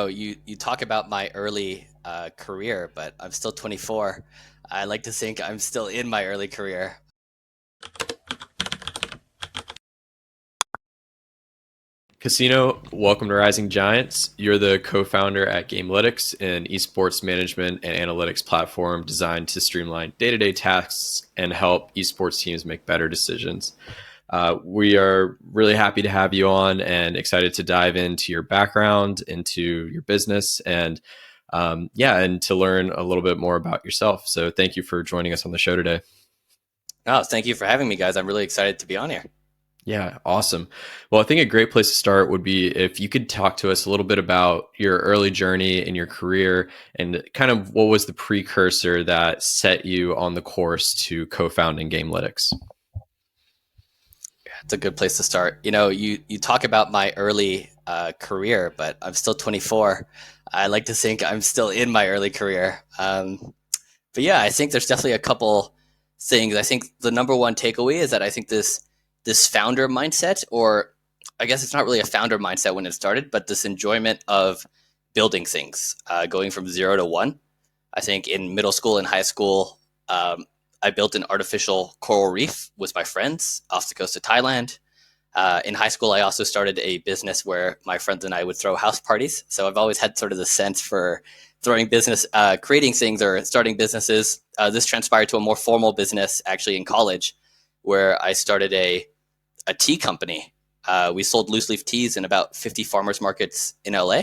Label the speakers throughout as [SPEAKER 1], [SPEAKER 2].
[SPEAKER 1] Oh, you talk about my early career, but I'm still 24. I like to think I'm still in my early career.
[SPEAKER 2] Casino, welcome to Rising Giants. You're the co-founder at Gamelytics, an esports management and analytics platform designed to streamline day-to-day tasks and help esports teams make better decisions. We are really happy to have you on and excited to dive into your background, into your business, and to learn a little bit more about yourself. So thank you for joining us on the show today.
[SPEAKER 1] Oh, thank you for having me, guys. I'm really excited to be on here.
[SPEAKER 2] Yeah, awesome. Well, I think a great place to start would be if you could talk to us a little bit about your early journey in your career and kind of what was the precursor that set you on the course to co-founding Gamelytics.
[SPEAKER 1] It's a good place to start. You talk about my early career, but I'm still 24. I like to think I'm still in my early career. But yeah, I think there's definitely a couple things. I think the number one takeaway is that I think this founder mindset, or I guess it's not really a founder mindset when it started, but this enjoyment of building things, going from 0 to 1. I think in middle school and high school, I built an artificial coral reef with my friends off the coast of Thailand. In high school, I also started a business where my friends and I would throw house parties. So I've always had sort of the sense for creating things or starting businesses. This transpired to a more formal business actually in college, where I started a tea company. We sold loose leaf teas in about 50 farmers markets in LA.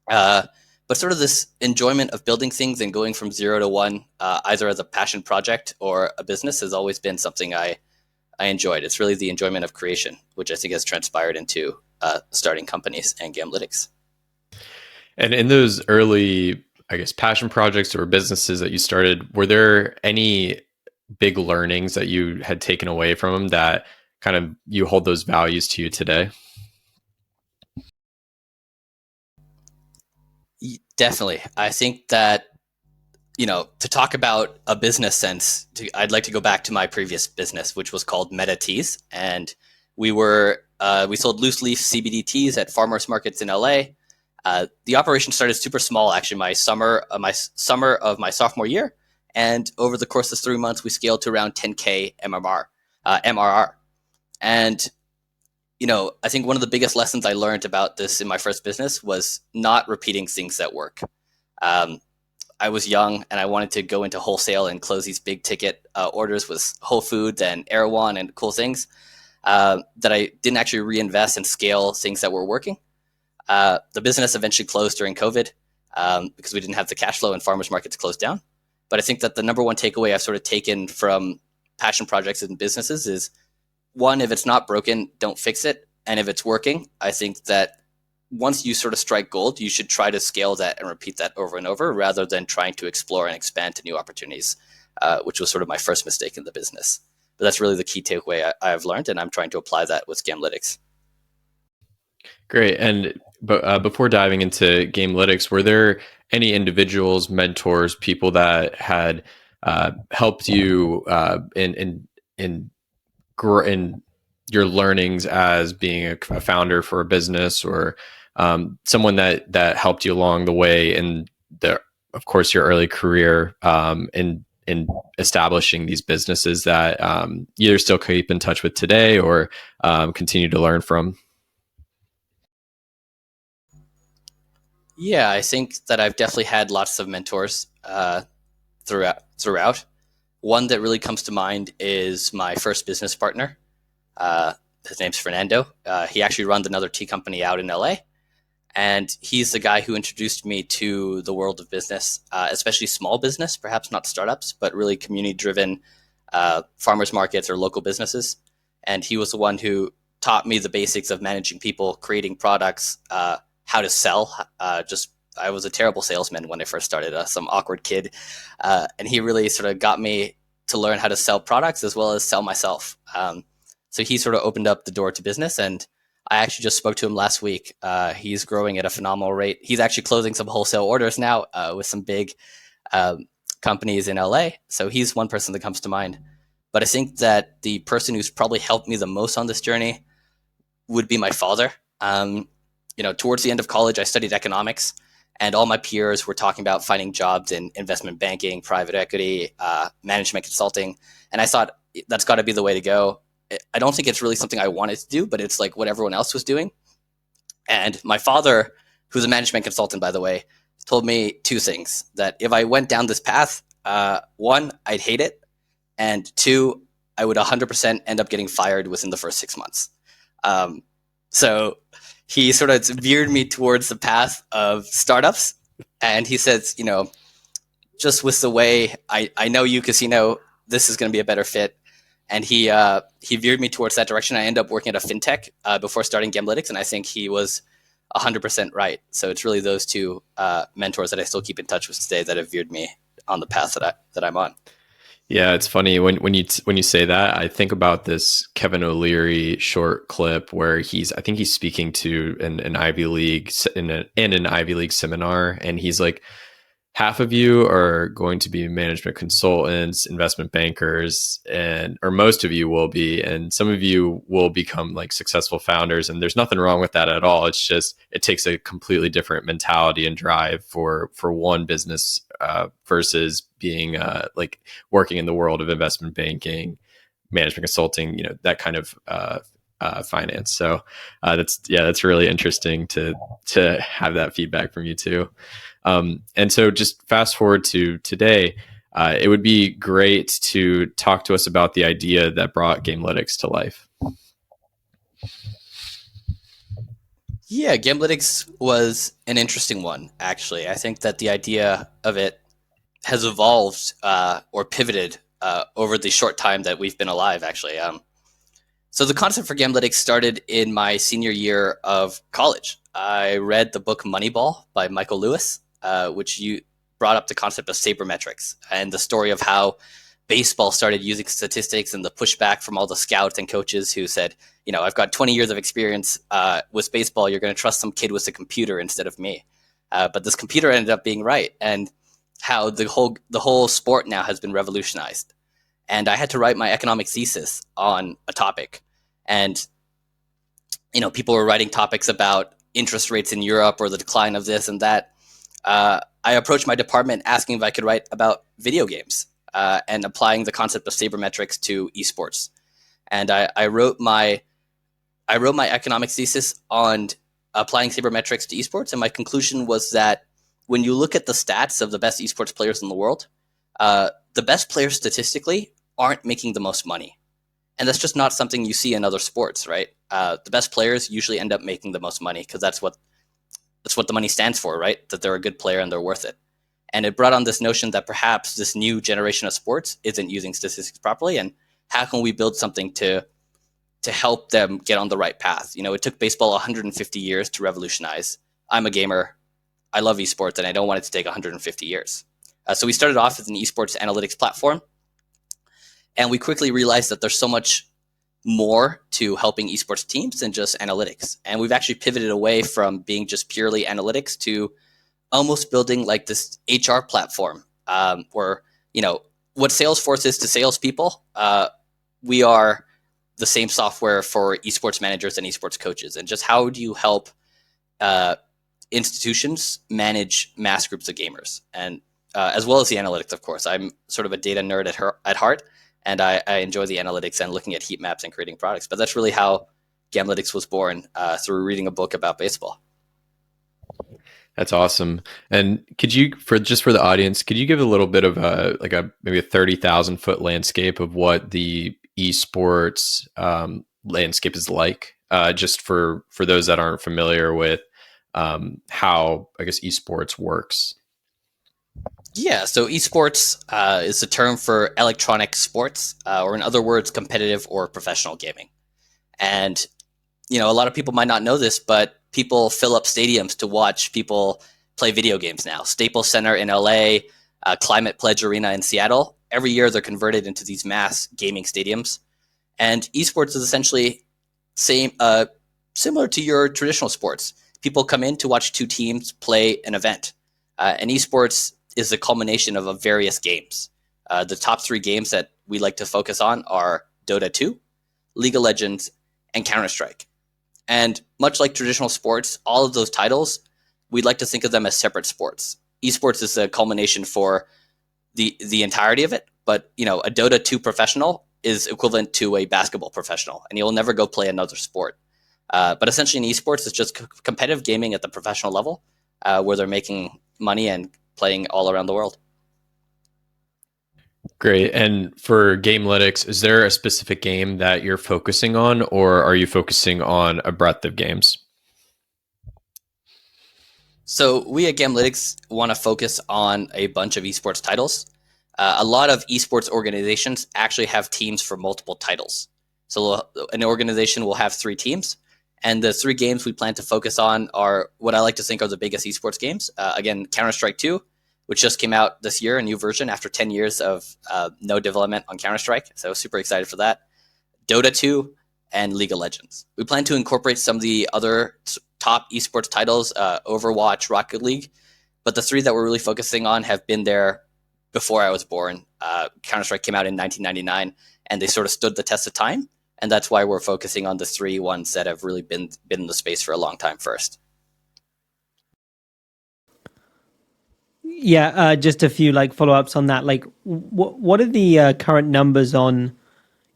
[SPEAKER 1] But sort of this enjoyment of building things and going from 0 to 1, either as a passion project or a business, has always been something I enjoyed. It's really the enjoyment of creation, which I think has transpired into starting companies and Gamlytics.
[SPEAKER 2] And in those early, I guess, passion projects or businesses that you started, were there any big learnings that you had taken away from them that kind of you hold those values to you today?
[SPEAKER 1] Definitely. I think that, to talk about a business sense, I'd like to go back to my previous business, which was called Meta Teas. And we sold loose leaf CBD teas at farmers markets in LA. The operation started super small, actually, my summer of my sophomore year. And over the course of 3 months, we scaled to around 10K MRR. And I think one of the biggest lessons I learned about this in my first business was not repeating things that work. I was young and I wanted to go into wholesale and close these big ticket orders with Whole Foods and Erewhon and cool things that I didn't actually reinvest and scale things that were working. The business eventually closed during COVID because we didn't have the cash flow and farmers markets closed down. But I think that the number one takeaway I've sort of taken from passion projects and businesses is, one, if it's not broken, don't fix it. And if it's working, I think that once you sort of strike gold, you should try to scale that and repeat that over and over rather than trying to explore and expand to new opportunities, which was sort of my first mistake in the business. But that's really the key takeaway I've learned, and I'm trying to apply that with Gamelytics.
[SPEAKER 2] Great. But before diving into Gamelytics, were there any individuals, mentors, people that had helped you in your learnings as being a founder for a business, or someone that helped you along the way in of course, your early career in establishing these businesses that you either still keep in touch with today or continue to learn from?
[SPEAKER 1] Yeah, I think that I've definitely had lots of mentors throughout. One that really comes to mind is my first business partner. His name's Fernando. He actually runs another tea company out in LA. And he's the guy who introduced me to the world of business, especially small business, perhaps not startups, but really community-driven farmers markets or local businesses. And he was the one who taught me the basics of managing people, creating products, how to sell. I was a terrible salesman when I first started, some awkward kid. And he really sort of got me to learn how to sell products as well as sell myself. So he sort of opened up the door to business, and I actually just spoke to him last week. He's growing at a phenomenal rate. He's actually closing some wholesale orders now with some big companies in LA. So he's one person that comes to mind. But I think that the person who's probably helped me the most on this journey would be my father. towards the end of college, I studied economics, and all my peers were talking about finding jobs in investment banking, private equity, management consulting. And I thought that's got to be the way to go. I don't think it's really something I wanted to do, but it's like what everyone else was doing. And my father, who's a management consultant, by the way, told me two things: that if I went down this path, one, I'd hate it, and two, I would 100% end up getting fired within the first 6 months. So he sort of veered me towards the path of startups. And he says, just with the way I know you, Casino, this is going to be a better fit. And he veered me towards that direction. I ended up working at a fintech before starting Gamelytics, and I think he was 100% right. So it's really those two mentors that I still keep in touch with today that have veered me on the path that I'm on.
[SPEAKER 2] Yeah, it's funny when you say that, I think about this Kevin O'Leary short clip where I think he's speaking to an Ivy League in an Ivy League seminar, and he's like, half of you are going to be management consultants, investment bankers, or most of you will be, and some of you will become like successful founders. And there's nothing wrong with that at all. It's just, it takes a completely different mentality and drive for one business versus being like working in the world of investment banking, management consulting, that kind of finance. So that's really interesting to have that feedback from you too. And so just fast forward to today, it would be great to talk to us about the idea that brought Gamelytics to life.
[SPEAKER 1] Yeah, Gamelytics was an interesting one, actually. I think that the idea of it has evolved or pivoted over the short time that we've been alive, actually. So the concept for Gamelytics started in my senior year of college. I read the book Moneyball by Michael Lewis, which you brought up the concept of sabermetrics and the story of how baseball started using statistics and the pushback from all the scouts and coaches who said, I've got 20 years of experience with baseball. You're going to trust some kid with a computer instead of me. But this computer ended up being right, and how the whole sport now has been revolutionized. And I had to write my economic thesis on a topic. And, people were writing topics about interest rates in Europe or the decline of this and that. I approached my department asking if I could write about video games and applying the concept of sabermetrics to esports. And I wrote my economics thesis on applying sabermetrics to esports. And my conclusion was that when you look at the stats of the best esports players in the world, the best players statistically aren't making the most money. And that's just not something you see in other sports, right? The best players usually end up making the most money because that's what the money stands for, right? That they're a good player and they're worth it. And it brought on this notion that perhaps this new generation of sports isn't using statistics properly, and how can we build something to help them get on the right path? It took baseball 150 years to revolutionize. I'm a gamer. I love esports, and I don't want it to take 150 years. So we started off as an esports analytics platform, and we quickly realized that there's so much more to helping esports teams than just analytics. And we've actually pivoted away from being just purely analytics to almost building like this HR platform where, what Salesforce is to salespeople, we are the same software for esports managers and esports coaches. And just how do you help institutions manage mass groups of gamers? And as well as the analytics, of course. I'm sort of a data nerd at heart. And I enjoy the analytics and looking at heat maps and creating products. But that's really how Gamlytics was born, through reading a book about baseball.
[SPEAKER 2] That's awesome. And could you, for the audience, could you give a little bit of maybe a 30,000 foot landscape of what the esports landscape is like, just for those that aren't familiar with how, I guess, esports works?
[SPEAKER 1] Yeah, so esports is a term for electronic sports, or in other words, competitive or professional gaming. And, a lot of people might not know this, but people fill up stadiums to watch people play video games now. Staples Center in LA, Climate Pledge Arena in Seattle. Every year they're converted into these mass gaming stadiums. And esports is essentially similar to your traditional sports. People come in to watch two teams play an event. And esports is the culmination of various games. The top three games that we like to focus on are Dota 2, League of Legends, and Counter-Strike. And much like traditional sports, all of those titles, we'd like to think of them as separate sports. Esports is a culmination for the entirety of it, but a Dota 2 professional is equivalent to a basketball professional, and you'll never go play another sport. But essentially in esports, it's just competitive gaming at the professional level, where they're making money and playing all around the world.
[SPEAKER 2] Great. And for Gamelytics, is there a specific game that you're focusing on, or are you focusing on a breadth of games?
[SPEAKER 1] So we at Gamelytics want to focus on a bunch of esports titles. A lot of esports organizations actually have teams for multiple titles. So an organization will have 3 teams, and the 3 games we plan to focus on are what I like to think are the biggest esports games. Again, Counter-Strike 2, which just came out this year, a new version after 10 years of no development on Counter-Strike. So super excited for that. Dota 2 and League of Legends. We plan to incorporate some of the other top esports titles, Overwatch, Rocket League, but the 3 that we're really focusing on have been there before I was born. Counter-Strike came out in 1999, and they sort of stood the test of time, and that's why we're focusing on the 3 ones that have really been in the space for a long time first.
[SPEAKER 3] Yeah, just a few follow-ups on that. What are the current numbers on,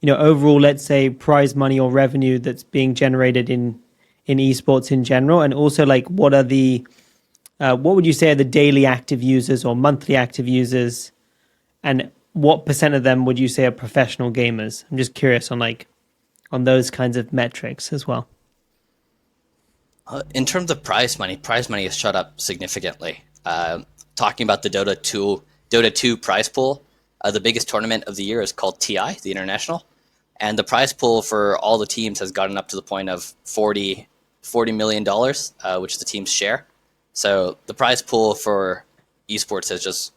[SPEAKER 3] overall, let's say, prize money or revenue that's being generated in esports in general, and also what are the what would you say are the daily active users or monthly active users, and what % of them would you say are professional gamers? I'm just curious on those kinds of metrics as well.
[SPEAKER 1] In terms of prize money has shot up significantly. Talking about the Dota 2 prize pool, the biggest tournament of the year is called TI, the International, and the prize pool for all the teams has gotten up to the point of $40 million, which the teams share. So the prize pool for esports has just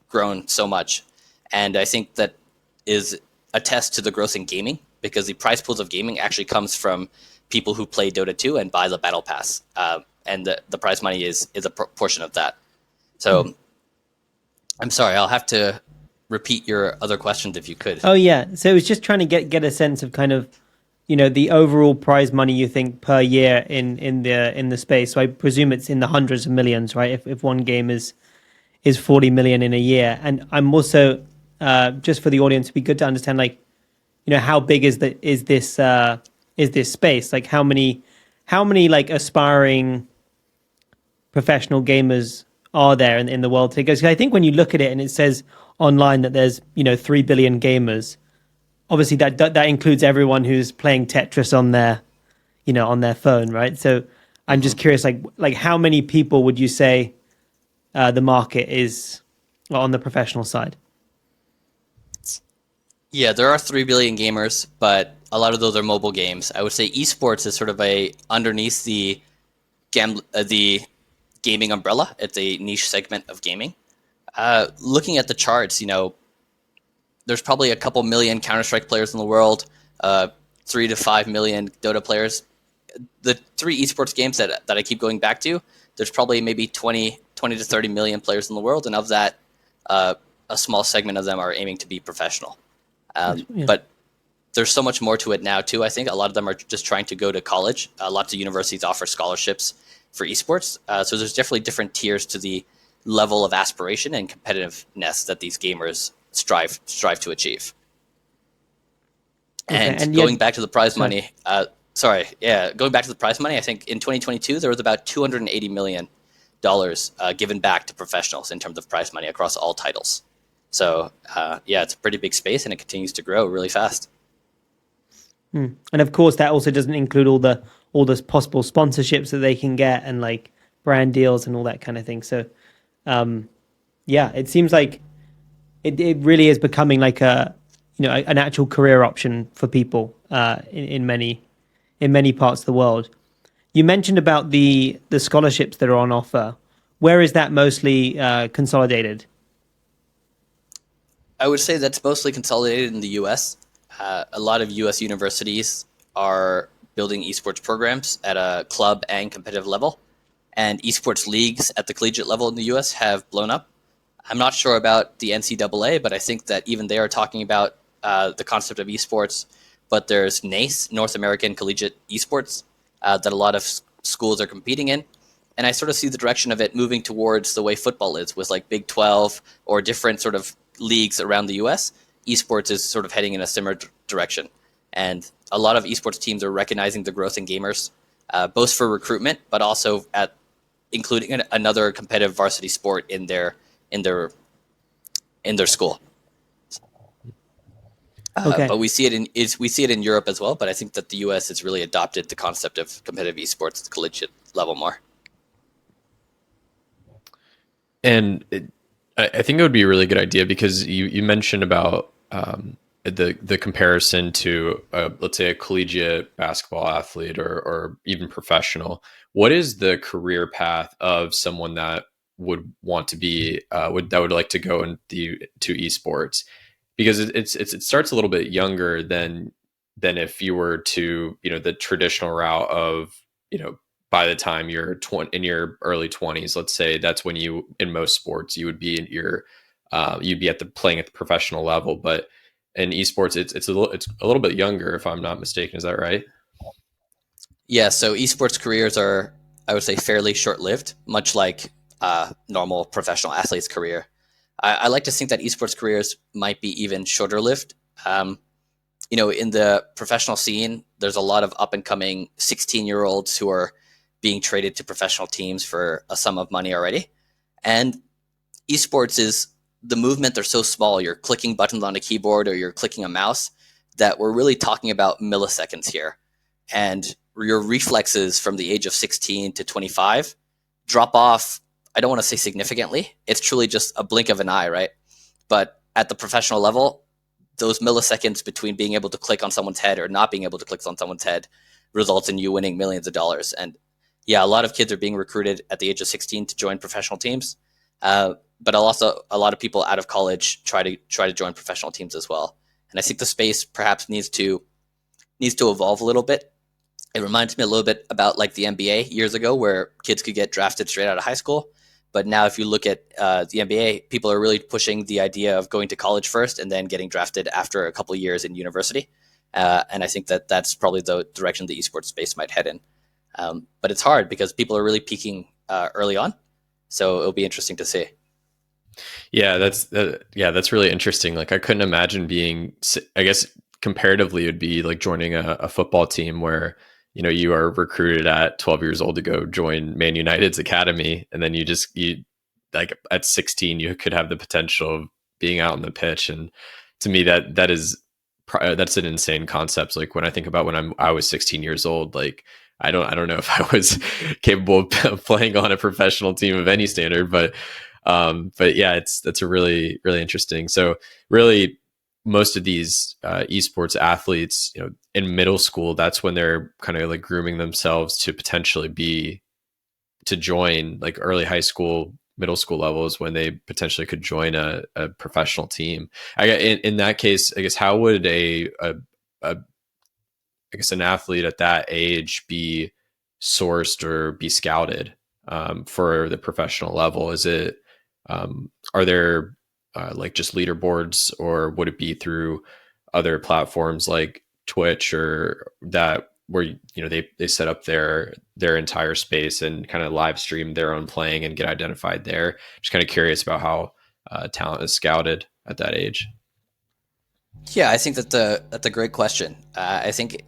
[SPEAKER 1] grown so much, and I think that is a test to the growth in gaming, because the prize pools of gaming actually comes from people who play Dota 2 and buy the battle pass, and the prize money is a portion of that. So I'm sorry, I'll have to repeat your other questions if you could.
[SPEAKER 3] Oh yeah, so it's just trying to get a sense of kind of, the overall prize money you think per year in the space. So I presume it's in the hundreds of millions, right? If one game is 40 million in a year. And I'm also just for the audience, it'd be good to understand how big is this space? How many aspiring professional gamers are there in the world today? Because I think when you look at it and it says online that there's 3 billion gamers, obviously that includes everyone who's playing Tetris on their on their phone, right? So I'm just curious, how many people would you say the market is on the professional side?
[SPEAKER 1] Yeah, there are 3 billion gamers, but a lot of those are mobile games. I would say esports is sort of underneath the gaming umbrella. It's a niche segment of gaming. Looking at the charts, there's probably a couple million Counter-Strike players in the world, 3 to 5 million Dota players. The 3 esports games that I keep going back to, there's probably maybe 20 to 30 million players in the world, and of that, a small segment of them are aiming to be professional. But there's so much more to it now too. I think a lot of them are just trying to go to college. Lots of universities offer scholarships for esports. So there's definitely different tiers to the level of aspiration and competitiveness that these gamers strive to achieve. Okay, and going back to the prize money, going back to the prize money, I think in 2022 there was about $280 million given back to professionals in terms of prize money across all titles. So it's a pretty big space, and it continues to grow really fast.
[SPEAKER 3] And of course, that also doesn't include all the possible sponsorships that they can get, and brand deals and all that kind of thing. So, it seems like it really is becoming an actual career option for people in many parts of the world. You mentioned about the scholarships that are on offer. Where is that mostly consolidated?
[SPEAKER 1] I would say that's mostly consolidated in the U.S. A lot of U.S. universities are building esports programs at a club and competitive level, and esports leagues at the collegiate level in the U.S. have blown up. I'm not sure about the NCAA, but I think that even they are talking about the concept of esports. But there's NACE, North American Collegiate Esports, that a lot of schools are competing in. And I sort of see the direction of it moving towards the way football is, with like Big 12 or different sort of leagues around the US. Esports is sort of heading in a similar direction. And a lot of esports teams are recognizing the growth in gamers, both for recruitment, but also at including another competitive varsity sport in their school.
[SPEAKER 3] Okay.
[SPEAKER 1] But we see it in Europe as well. But I think that the US has really adopted the concept of competitive esports at the collegiate level more.
[SPEAKER 2] And I think it would be a really good idea because you mentioned about the comparison to let's say a collegiate basketball athlete or even professional. What is the career path of someone that would want to be would like to go to esports? Because it starts a little bit younger than if you were to, the traditional route of, by the time you're in your early 20s, let's say, that's when you, in most sports, you would be in you'd be playing at the professional level. But in esports, it's a little bit younger, if I'm not mistaken. Is that right?
[SPEAKER 1] Yeah. So esports careers are, I would say, fairly short-lived, much like normal professional athlete's career. I like to think that esports careers might be even shorter-lived. In the professional scene, there's a lot of up-and-coming 16-year-olds who are being traded to professional teams for a sum of money already. And esports is the movement. They're so small. You're clicking buttons on a keyboard or you're clicking a mouse that we're really talking about milliseconds here. And your reflexes from the age of 16 to 25 drop off. I don't want to say significantly. It's truly just a blink of an eye, right? But at the professional level, those milliseconds between being able to click on someone's head or not being able to click on someone's head results in you winning millions of dollars. And yeah, a lot of kids are being recruited at the age of 16 to join professional teams. But also a lot of people out of college try to join professional teams as well. And I think the space perhaps needs to evolve a little bit. It reminds me a little bit about like the NBA years ago, where kids could get drafted straight out of high school. But now if you look at the NBA, people are really pushing the idea of going to college first and then getting drafted after a couple of years in university. And I think that that's probably the direction the esports space might head in. But it's hard because people are really peaking early on. So it'll be interesting to see.
[SPEAKER 2] Yeah, that's really interesting. Like, I couldn't imagine being, I guess comparatively, it'd be like joining a football team where, you are recruited at 12 years old to go join Man United's academy. And then you like at 16, you could have the potential of being out on the pitch. And to me, that's an insane concept. Like, when I think about when I was 16 years old, like, I don't know if I was capable of playing on a professional team of any standard, but yeah, that's a really, really interesting. So really, most of these esports athletes, in middle school, that's when they're kind of like grooming themselves to potentially to join like early high school, middle school levels, when they potentially could join a professional team. In that case, I guess, how would I guess an athlete at that age be sourced or be scouted for the professional level? Is it are there like just leaderboards, or would it be through other platforms like Twitch or that, where they set up their entire space and kind of live stream their own playing and get identified there? Just kind of curious about how talent is scouted at that age.
[SPEAKER 1] Yeah, I think that's a great question. I think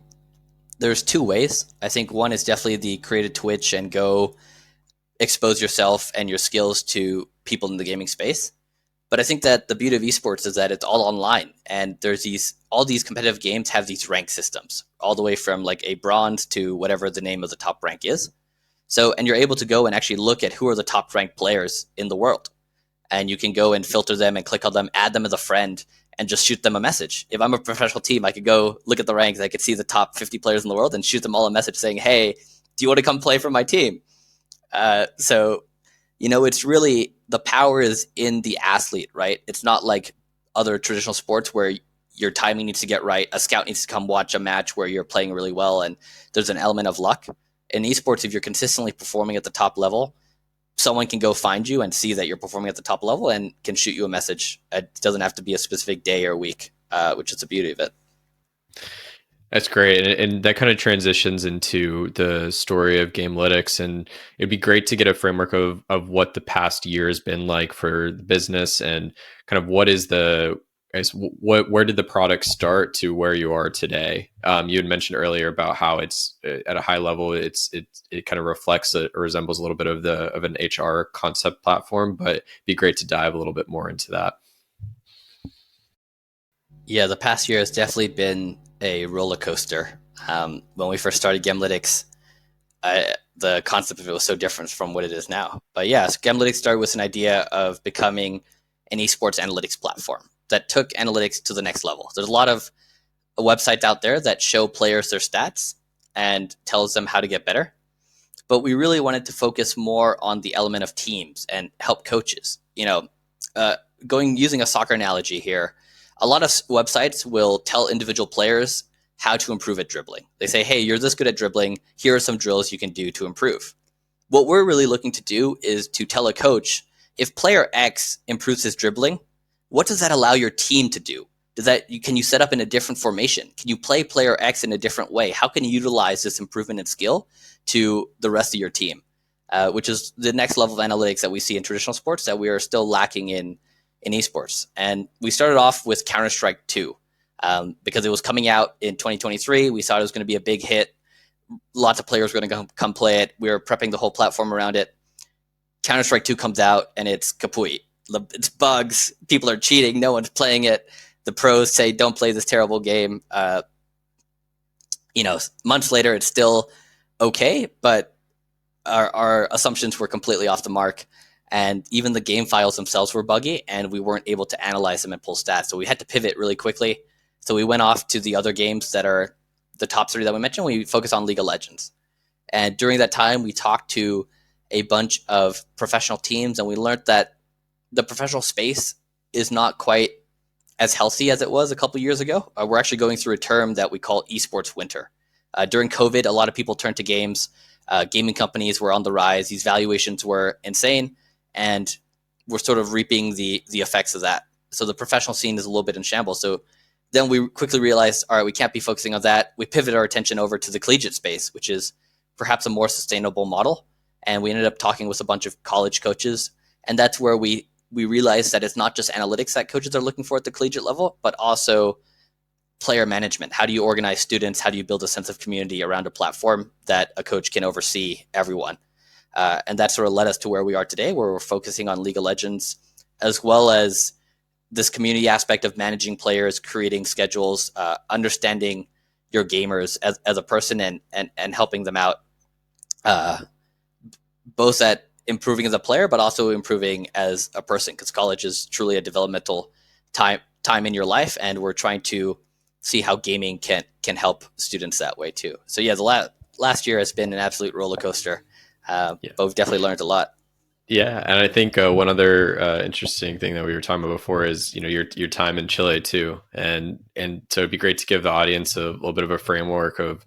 [SPEAKER 1] there's two ways. I think one is definitely the create a Twitch and go expose yourself and your skills to people in the gaming space. But I think that the beauty of esports is that it's all online, and there's all these competitive games have these rank systems, all the way from like a bronze to whatever the name of the top rank is. So, and you're able to go and actually look at who are the top ranked players in the world. And you can go and filter them and click on them, add them as a friend, and just shoot them a message. If I'm a professional team, I could go look at the ranks. I could see the top 50 players in the world and shoot them all a message saying, hey, do you want to come play for my team? So, it's really, the power is in the athlete, right? It's not like other traditional sports where your timing needs to get right. A scout needs to come watch a match where you're playing really well, and there's an element of luck. In esports, if you're consistently performing at the top level, someone can go find you and see that you're performing at the top level and can shoot you a message. It doesn't have to be a specific day or week, which is the beauty of it.
[SPEAKER 2] That's great. And that kind of transitions into the story of Gamelytics. And it'd be great to get a framework of what the past year has been like for the business and kind of what is where did the product start to where you are today? You had mentioned earlier about how it's at a high level, it kind of reflects or resembles a little bit of an HR concept platform, but it'd be great to dive a little bit more into that.
[SPEAKER 1] Yeah, the past year has definitely been a roller coaster. When we first started Gamelytics, the concept of it was so different from what it is now. But yes, Gamelytics started with an idea of becoming an esports analytics platform that took analytics to the next level. There's a lot of websites out there that show players their stats and tells them how to get better. But we really wanted to focus more on the element of teams and help coaches. Using a soccer analogy here, a lot of websites will tell individual players how to improve at dribbling. They say, hey, you're this good at dribbling. Here are some drills you can do to improve. What we're really looking to do is to tell a coach, if player X improves his dribbling, what does that allow your team to do? Can you set up in a different formation? Can you play player X in a different way? How can you utilize this improvement in skill to the rest of your team? Which is the next level of analytics that we see in traditional sports that we are still lacking in esports. And we started off with Counter-Strike 2 because it was coming out in 2023. We thought it was going to be a big hit. Lots of players were going to come play it. We were prepping the whole platform around it. Counter-Strike 2 comes out and it's kaput. It's bugs. People are cheating. No one's playing it. The pros say, don't play this terrible game. Months later, it's still okay, but our assumptions were completely off the mark. And even the game files themselves were buggy, and we weren't able to analyze them and pull stats. So we had to pivot really quickly. So we went off to the other games that are the top 3 that we mentioned. We focused on League of Legends. And during that time, we talked to a bunch of professional teams, and we learned that the professional space is not quite as healthy as it was a couple years ago. We're actually going through a term that we call esports winter. During COVID, a lot of people turned to games. Gaming companies were on the rise. These valuations were insane. And we're sort of reaping the effects of that. So the professional scene is a little bit in shambles. So then we quickly realized, all right, we can't be focusing on that. We pivoted our attention over to the collegiate space, which is perhaps a more sustainable model. And we ended up talking with a bunch of college coaches. And that's where we realized that it's not just analytics that coaches are looking for at the collegiate level, but also player management. How do you organize students? How do you build a sense of community around a platform that a coach can oversee everyone? And that sort of led us to where we are today, where we're focusing on League of Legends, as well as this community aspect of managing players, creating schedules, understanding your gamers as a person and helping them out, both at improving as a player, but also improving as a person, because college is truly a developmental time in your life. And we're trying to see how gaming can help students that way too. So yeah, the last year has been an absolute roller coaster. But we've definitely learned a lot.
[SPEAKER 2] Yeah, and I think one other interesting thing that we were talking about before is your time in Chile too, and so it'd be great to give the audience a little bit of a framework of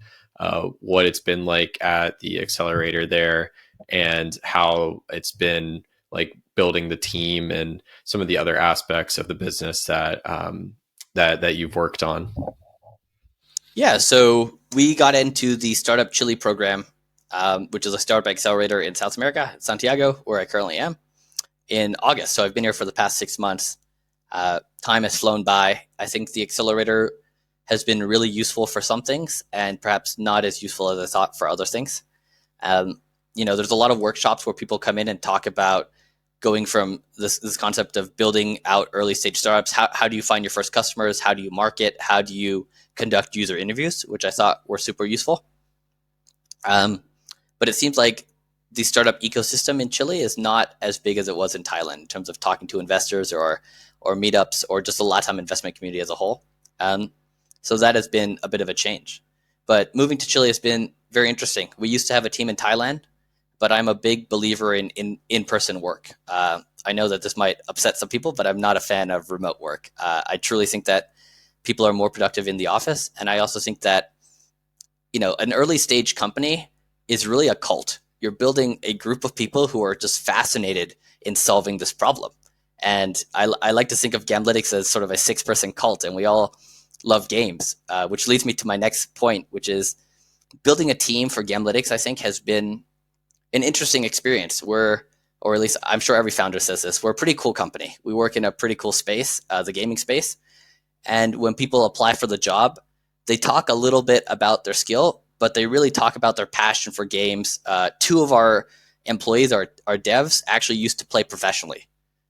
[SPEAKER 2] what it's been like at the accelerator there, and how it's been like building the team and some of the other aspects of the business that that you've worked on.
[SPEAKER 1] Yeah, so we got into the Startup Chile program, which is a startup accelerator in South America, Santiago, where I currently am, in August. So I've been here for the past 6 months. Time has flown by. I think the accelerator has been really useful for some things and perhaps not as useful as I thought for other things. There's a lot of workshops where people come in and talk about going from this concept of building out early stage startups. How do you find your first customers? How do you market? How do you conduct user interviews, which I thought were super useful. But it seems like the startup ecosystem in Chile is not as big as it was in Thailand in terms of talking to investors or meetups or just the LATAM investment community as a whole. So that has been a bit of a change. But moving to Chile has been very interesting. We used to have a team in Thailand, but I'm a big believer in in-person work. I know that this might upset some people, but I'm not a fan of remote work. I truly think that people are more productive in the office. And I also think that, an early stage company is really a cult. You're building a group of people who are just fascinated in solving this problem. And I like to think of Gamlytics as sort of a 6-person cult, and we all love games, which leads me to my next point, which is building a team for Gamelytics, I think, has been an interesting experience. Or at least I'm sure every founder says this, we're a pretty cool company. We work in a pretty cool space, the gaming space. And when people apply for the job, they talk a little bit about their skill, but they really talk about their passion for games. Two of our employees, our devs, actually used to play professionally.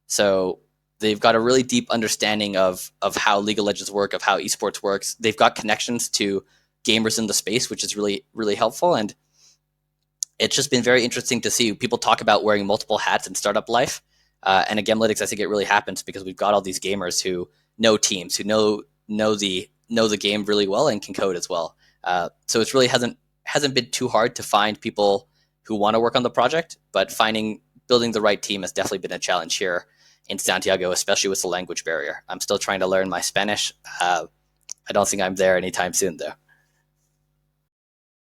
[SPEAKER 1] So they've got a really deep understanding of how League of Legends work, of how esports works. They've got connections to gamers in the space, which is really, really helpful. And it's just been very interesting to see people talk about wearing multiple hats in startup life. And at Gamelytics, I think it really happens because we've got all these gamers who know teams, who know the game really well and can code as well. So it's really hasn't been too hard to find people who want to work on the project, but building the right team has definitely been a challenge here in Santiago, especially with the language barrier. I'm still trying to learn my Spanish. I don't think I'm there anytime soon, though.